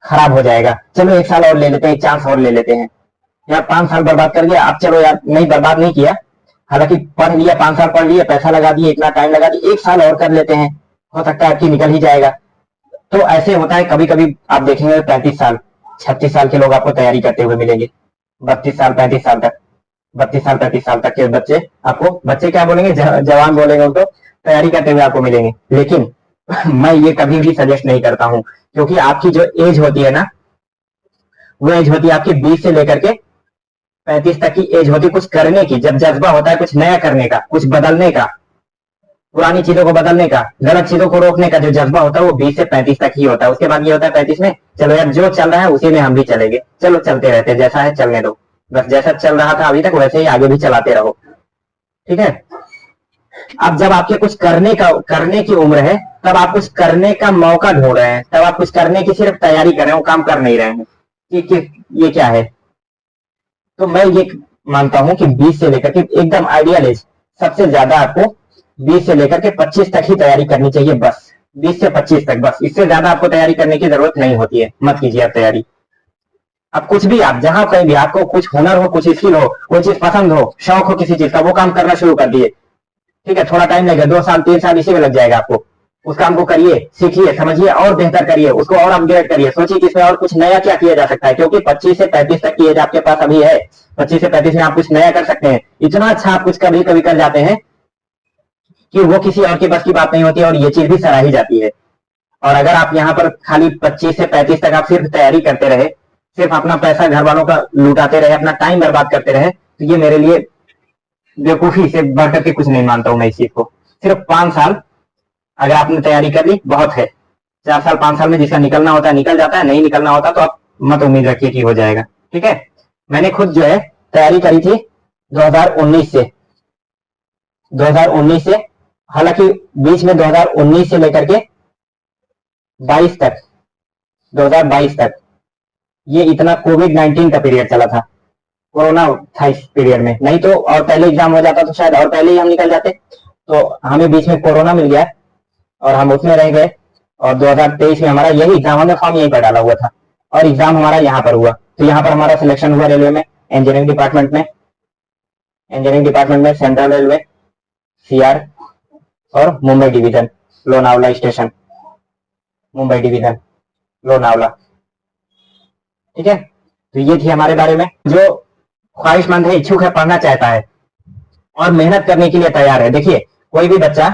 खराब हो जाएगा, चलो 1 साल और ले लेते हैं, 1 चांस और ले लेते हैं। यार 5 साल बर्बाद कर दिया, अब चलो यार नहीं, बर्बाद नहीं किया, हालांकि पढ़ लिया, 5 साल पढ़ लिया, पैसा लगा दिए, इतना टाइम लगा दिए, 1 साल और कर लेते हैं, हो सकता है आपकी निकल ही जाएगा। तो ऐसे होता है, कभी कभी आप देखेंगे 35 साल 36 साल के लोग आपको तैयारी करते हुए मिलेंगे, 32 साल 35 साल तक, 32 साल 35 साल तक के बच्चे आपको, बच्चे क्या बोलेंगे, जवान बोलेंगे उनको, तैयारी करते हुए आपको मिलेंगे। लेकिन मैं ये कभी भी सजेस्ट नहीं करता हूं, क्योंकि आपकी जो एज होती है ना, वो एज होती है आपकी 20 से लेकर के 35 तक की एज होती है कुछ करने की, जब जज्बा होता है कुछ नया करने का, कुछ बदलने का, पुरानी चीजों को बदलने का, गलत चीजों को रोकने का जो जज्बा होता है वो 20 से 35 तक ही होता है। उसके बाद ये होता है 35 में, चलो यार जो चल रहा है उसी में हम भी चलेंगे, चलो चलते रहते हैं, जैसा है चलने दो, बस जैसा चल रहा था अभी तक वैसे ही आगे भी चलाते रहो, ठीक है। अब जब आपके कुछ करने की उम्र है, तब आप कुछ करने का मौका ढूंढ रहे हैं, तब आप कुछ करने की सिर्फ तैयारी कर रहे हैं, वो काम कर नहीं रहे हैं कि ये क्या है। तो मैं ये मानता हूं कि 20 से लेकर के एकदम आइडियल एज, सबसे ज्यादा आपको 20 से लेकर के 25 तक ही तैयारी करनी चाहिए, बस 20 से 25 तक, बस इससे ज्यादा आपको तैयारी करने की जरूरत नहीं होती है, मत कीजिए आप तैयारी। अब कुछ भी आप जहां कहीं भी आपको कुछ हुनर हो, कुछ स्किल हो, कोई चीज पसंद हो, शौक हो किसी चीज का, वो काम करना शुरू कर दिए, ठीक है। थोड़ा टाइम लगेगा, 2 साल 3 साल इसी में लग जाएगा आपको, उस काम को करिए, सीखिए, समझिए और बेहतर करिए, उसको और अपग्रेड करिए, सोचिए कि इसमें और कुछ नया क्या किया जा सकता है, क्योंकि 25 से 35 तक की एज आपके पास अभी है, 25 से 35 में आप कुछ नया कर सकते हैं। इतना अच्छा आप कुछ कभी कभी कर जाते हैं कि वो किसी और के बस की बात नहीं होती है, और ये चीज भी सराही जाती है। और अगर आप यहाँ पर खाली 25 से 35 तक आप सिर्फ तैयारी करते रहे, सिर्फ अपना पैसा घर वालों का लुटाते रहे, अपना टाइम बर्बाद करते रहे, तो ये मेरे लिए बेवकूफी से बढ़कर के कुछ नहीं मानता हूं मैं इस चीज को। सिर्फ 5 साल अगर आपने तैयारी कर ली बहुत है, 4 साल 5 साल में जिसका निकलना होता है निकल जाता है, नहीं निकलना होता तो आप मत उम्मीद रखिए कि हो जाएगा, ठीक है। मैंने खुद जो है तैयारी करी थी 2019 से, हालांकि बीच में 2019 से लेकर के 22 तक, 2022 तक ये इतना कोविड-19 का पीरियड चला था, कोरोना था इस पीरियड में, नहीं तो और पहले एग्जाम हो जाता तो शायद और पहले ही हम निकल जाते। तो हमें बीच में कोरोना मिल गया और हम उसमें रह गए, और 2023 में हमारा यही एग्जाम, हमने फॉर्म यहीं पर डाला हुआ था और एग्जाम हमारा यहाँ पर हुआ। तो यहाँ पर हमारा सिलेक्शन हुआ रेलवे में, इंजीनियरिंग डिपार्टमेंट में सेंट्रल रेलवे, CR और Mumbai division, Lonavala station, Mumbai division Lonavala, ठीक है। तो ये थी हमारे बारे में। जो ख्वाहिशमंद है, इच्छुक है, पढ़ना चाहता है और मेहनत करने के लिए तैयार है, देखिए कोई भी बच्चा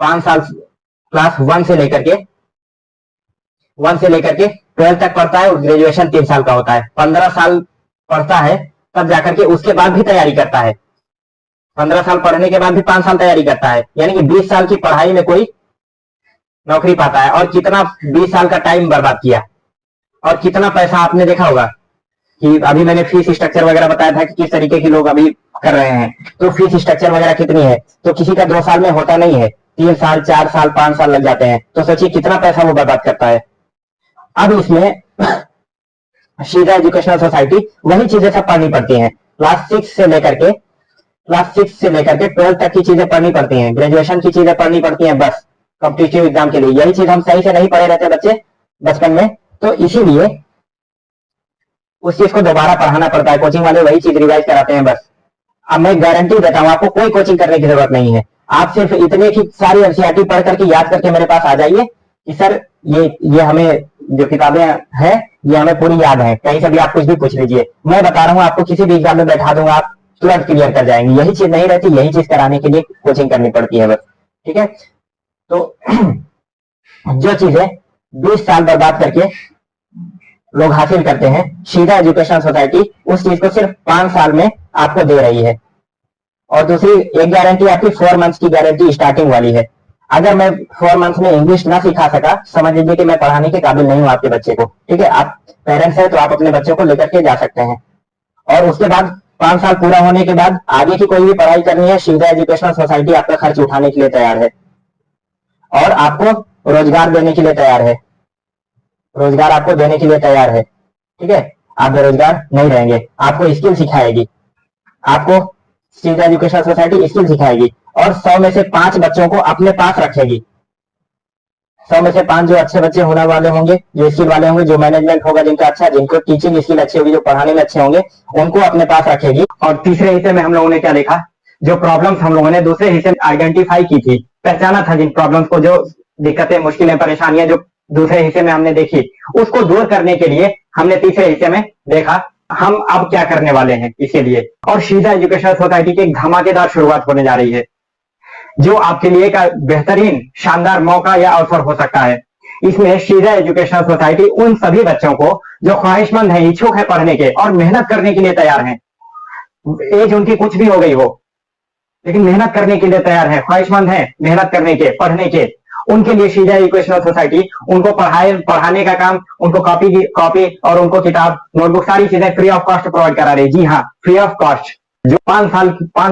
5 साल क्लास 1 से लेकर के 12 तक पढ़ता है और ग्रेजुएशन 3 साल का होता है, 15 साल पढ़ता है तब जाकर के उसके बाद भी तैयारी करता है, 15 साल पढ़ने के बाद भी 5 साल तैयारी करता है, यानी कि 20 साल की पढ़ाई में कोई नौकरी पाता है। और कितना 20 साल का टाइम बर्बाद किया, और कितना पैसा आपने देखा होगा कि अभी मैंने फीस स्ट्रक्चर वगैरह बताया था कि किस तरीके के लोग अभी कर रहे हैं, तो फीस स्ट्रक्चर वगैरह कितनी है, तो किसी का 2 साल में होता नहीं है, 3 साल 4 साल 5 साल लग जाते हैं, तो सोचिए कितना पैसा वो बर्बाद करता है। अब इसमें सीधा एजुकेशनल सोसाइटी वही चीजें सब पढ़नी पड़ती हैं, क्लास 6 से लेकर के 12 तक की चीजें पढ़नी पड़ती हैं, ग्रेजुएशन की चीजें पढ़नी पड़ती हैं, बस कॉम्पिटिटिव एग्जाम के लिए। यही चीज हम सही से नहीं पढ़े रहते बच्चे बचपन में, तो इसीलिए उस चीज को दोबारा पढ़ाना पड़ता है, कोचिंग वाले वही चीज रिवाइज कराते हैं बस। अब मैं गारंटी देता हूं आपको कोई कोचिंग करने की जरूरत नहीं है, आप सिर्फ इतने की सारी एनसीईआरटी पढ़ करके याद करके मेरे पास आ जाइए कि सर ये हमें जो किताबें हैं ये हमें पूरी याद है, कहीं से भी आप कुछ भी पूछ लीजिए, मैं बता रहा हूँ आपको, किसी भी एग्जाम में बैठा दूंगा, आप तुरंत क्लियर कर जाएंगे। यही चीज नहीं रहती, यही चीज कराने के लिए कोचिंग करनी पड़ती है बस, ठीक है। तो जो चीजें 20 साल बर्बाद करके लोग हासिल करते हैं, सीधा एजुकेशन सोसाइटी उस चीज को सिर्फ 5 साल में आपको दे रही है। और दूसरी एक गारंटी आपकी 4 मंथ्स की गारंटी स्टार्टिंग वाली है। अगर मैं 4 मंथ्स में इंग्लिश ना सिखा सका, समझ लीजिए कि मैं पढ़ाने के काबिल नहीं हूं आपके बच्चे को, ठीक है। आप पेरेंट्स हैं तो आप अपने बच्चों को लेकर के जा सकते हैं, और उसके बाद 5 साल पूरा होने के बाद आगे की कोई भी पढ़ाई करनी है, सीधा एजुकेशनल सोसाइटी आपका खर्च उठाने के लिए तैयार है और आपको रोजगार देने के लिए तैयार है, रोजगार आपको देने के लिए तैयार है, ठीक है। आप बेरोजगार नहीं रहेंगे, आपको स्किल सिखाएगी, आपको सीधा एजुकेशन सोसाइटी स्किल सिखाएगी, और 100 में से 5 बच्चों को अपने पास रखेगी। 100 में से 5 जो अच्छे बच्चे होने वाले होंगे, जो स्किल वाले होंगे, जो मैनेजमेंट होगा जिनका अच्छा, जिनको टीचिंग स्किल अच्छी होगी, जो पढ़ाने में अच्छे होंगे, उनको अपने पास रखेगी। और तीसरे हिस्से में हम लोगों ने क्या देखा जो प्रॉब्लम्स हम लोगों ने दूसरे हिस्से में आइडेंटिफाई की थी, पहचाना था जिन प्रॉब्लम्स को, जो दिक्कतें, मुश्किलें, परेशानियां जो दूसरे हिस्से में हमने देखी, उसको दूर करने के लिए हमने तीसरे हिस्से में देखा हम अब क्या करने वाले हैं इसके लिए। और शीजा एजुकेशनल सोसाइटी की एक धमाकेदार शुरुआत होने जा रही है, जो आपके लिए एक बेहतरीन शानदार मौका या अवसर हो सकता है। इसमें शीजा एजुकेशनल सोसाइटी उन सभी बच्चों को जो ख्वाहिशमंद है, इच्छुक है पढ़ने के और मेहनत करने के लिए तैयार हैं, एज उनकी कुछ भी हो गई हो लेकिन मेहनत करने के लिए तैयार है, ख्वाहिशमंद है मेहनत करने के, पढ़ने के, उनके लिए शीजा एजुकेशनल सोसाइटी उनको पढ़ाने का काम, उनको कॉपी और उनको किताब, नोटबुक, सारी चीजें फ्री ऑफ कॉस्ट प्रोवाइड करा रही है। जी हाँ, फ्री ऑफ कॉस्ट। जो 5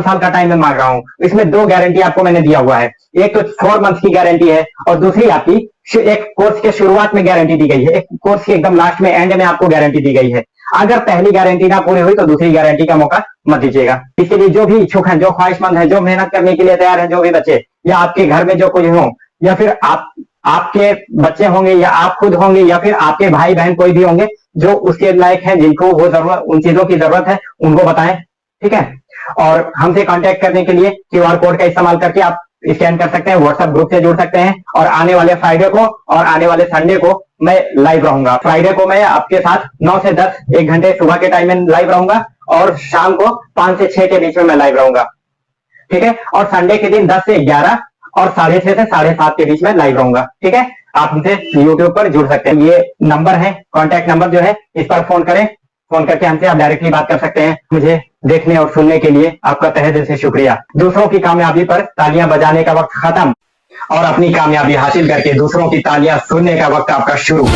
साल का टाइम मैं मांग रहा हूं, इसमें 2 गारंटी आपको मैंने दिया हुआ है। एक तो 4 मंथ की गारंटी है और दूसरी आपकी एक कोर्स के शुरुआत में गारंटी दी गई है, एक कोर्स के एकदम लास्ट में, एंड में आपको गारंटी दी गई है। अगर पहली गारंटी ना पूरी हुई तो दूसरी गारंटी का मौका मत दीजिएगा। इसके लिए जो भी इच्छुक हैं, जो ख्वाहिशमंद हैं, जो मेहनत करने के लिए तैयार हैं, जो भी बच्चे या आपके घर में जो कुछ हो, या फिर आपके बच्चे होंगे या आप खुद होंगे या फिर आपके भाई बहन कोई भी होंगे जो उसके लायक हैं, जिनको वो जरूरत, उन चीजों की जरूरत है, उनको बताएं। ठीक है, और हमसे कांटेक्ट करने के लिए QR कोड का इस्तेमाल करके आप स्कैन कर सकते हैं, व्हाट्सएप ग्रुप से जुड़ सकते हैं। और आने वाले फ्राइडे को और आने वाले संडे को मैं लाइव रहूंगा। फ्राइडे को मैं आपके साथ 9 से 10 1 घंटे सुबह के टाइम में लाइव रहूंगा और शाम को 5 से 6 के बीच में मैं लाइव रहूंगा। ठीक है, और संडे के दिन 10 से 11 और 6:30 से 7:30 के बीच में लाइव रहूंगा। ठीक है, आप हमसे यूट्यूब पर जुड़ सकते हैं। ये नंबर है, कॉन्टैक्ट नंबर जो है, इस पर फोन करें, फोन करके हमसे आप डायरेक्टली बात कर सकते हैं। मुझे देखने और सुनने के लिए आपका तहे दिल से शुक्रिया। दूसरों की कामयाबी पर तालियां बजाने का वक्त खत्म और अपनी कामयाबी हासिल करके दूसरों की तालियां सुनने का वक्त आपका शुरू।